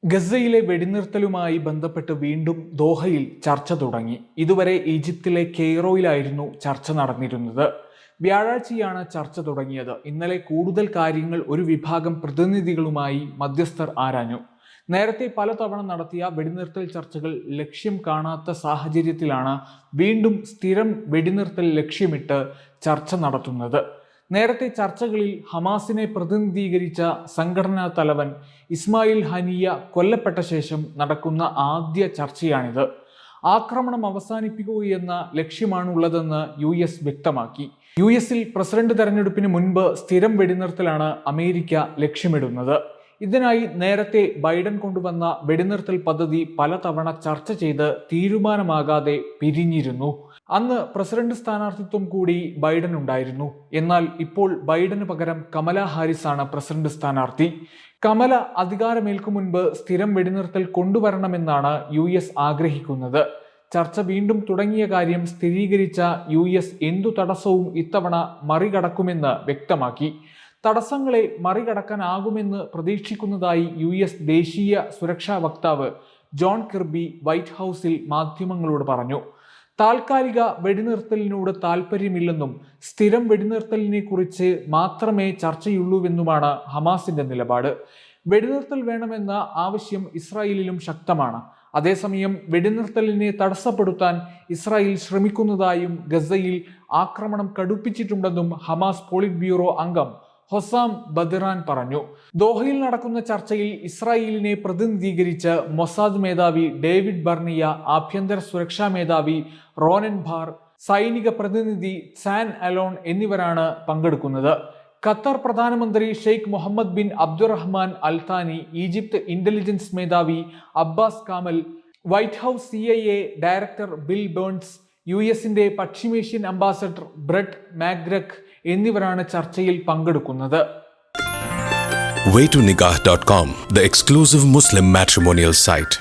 ഗസയിലെ വെടിനിർത്തലുമായി ബന്ധപ്പെട്ട് വീണ്ടും ദോഹയിൽ ചർച്ച തുടങ്ങി. ഇതുവരെ ഈജിപ്തിലെ കെയ്റോയിലായിരുന്നു ചർച്ച നടന്നിരുന്നത്. വ്യാഴാഴ്ചയാണ് ചർച്ച തുടങ്ങിയത്. ഇന്നലെ കൂടുതൽ കാര്യങ്ങൾ ഒരു വിഭാഗം പ്രതിനിധികളുമായി മധ്യസ്ഥർ ആരാഞ്ഞു. നേരത്തെ പലതവണ നടത്തിയ വെടിനിർത്തൽ ചർച്ചകൾ ലക്ഷ്യം കാണാത്ത സാഹചര്യത്തിലാണ് വീണ്ടും സ്ഥിരം വെടിനിർത്തൽ ലക്ഷ്യമിട്ട് ചർച്ച നടത്തുന്നത്. നേരത്തെ ചർച്ചകളിൽ ഹമാസിനെ പ്രതിനിധീകരിച്ച സംഘടനാ തലവൻ ഇസ്മായിൽ ഹനിയ കൊല്ലപ്പെട്ട ശേഷം നടക്കുന്ന ആദ്യ ചർച്ചയാണിത്. ആക്രമണം അവസാനിപ്പിക്കുകയെന്ന ലക്ഷ്യമാണുള്ളതെന്ന് US വ്യക്തമാക്കി. US പ്രസിഡന്റ് തെരഞ്ഞെടുപ്പിന് മുൻപ് സ്ഥിരം വെടിനിർത്തലാണ് അമേരിക്ക ലക്ഷ്യമിടുന്നത്. ഇതിനായി നേരത്തെ ബൈഡൻ കൊണ്ടുവന്ന വെടിനിർത്തൽ പദ്ധതി പലതവണ ചർച്ച ചെയ്ത് തീരുമാനമാകാതെ പിരിഞ്ഞിരുന്നു. അന്ന് പ്രസിഡന്റ് സ്ഥാനാർത്ഥിത്വം കൂടി ബൈഡൻ ഉണ്ടായിരുന്നു. എന്നാൽ ഇപ്പോൾ ബൈഡന് പകരം കമല ഹാരിസ് ആണ് പ്രസിഡന്റ് സ്ഥാനാർത്ഥി. കമല അധികാരമേൽക്കും മുൻപ് സ്ഥിരം വെടിനിർത്തൽ കൊണ്ടുവരണമെന്നാണ് US ആഗ്രഹിക്കുന്നത്. ചർച്ച വീണ്ടും തുടങ്ങിയ കാര്യം സ്ഥിരീകരിച്ച US എന്തു തടസ്സവും ഇത്തവണ മറികടക്കുമെന്ന് വ്യക്തമാക്കി. തടസ്സങ്ങളെ മറികടക്കാനാകുമെന്ന് പ്രതീക്ഷിക്കുന്നതായി US ദേശീയ സുരക്ഷാ വക്താവ് ജോൺ കിർബി വൈറ്റ് ഹൗസിൽ മാധ്യമങ്ങളോട് പറഞ്ഞു. താൽക്കാലിക വെടിനിർത്തലിനോട് താല്പര്യമില്ലെന്നും സ്ഥിരം വെടിനിർത്തലിനെ കുറിച്ച് മാത്രമേ ചർച്ചയുള്ളൂവെന്നുമാണ് ഹമാസിന്റെ നിലപാട്. വെടിനിർത്തൽ വേണമെന്ന ആവശ്യം ഇസ്രായേലിലും ശക്തമാണ്. അതേസമയം വെടിനിർത്തലിനെ തടസ്സപ്പെടുത്താൻ ഇസ്രായേൽ ശ്രമിക്കുന്നതായും ഗസയിൽ ആക്രമണം കടുപ്പിച്ചിട്ടുണ്ടെന്നും ഹമാസ് പോളിറ്റ് ബ്യൂറോ അംഗം ഹൊസാം ബദിറാൻ പറഞ്ഞു. ദോഹയിൽ നടക്കുന്ന ചർച്ചയിൽ ഇസ്രായേലിനെ പ്രതിനിധീകരിച്ച് മൊസാദ് മേധാവി ഡേവിഡ് ബർണിയ, ആഭ്യന്തര സുരക്ഷാ മേധാവി റോനൻ ബാർ, സൈനിക പ്രതിനിധി സാൻ അലോൺ എന്നിവരാണ് പങ്കെടുക്കുന്നത്. ഖത്തർ പ്രധാനമന്ത്രി Sheikh Mohammed bin Abdulrahman Al Thani, Egypt intelligence മേധാവി Abbas Kamel, White House CIA director Bill Burns, US പശ്ചിമേഷ്യൻ അംബാസഡർ ബ്രെറ്റ് മാഗ്രക് എന്നിവരാണ് ചർച്ചയിൽ പങ്കെടുക്കുന്നത്. Way2Nikah.com, the exclusive Muslim matrimonial site.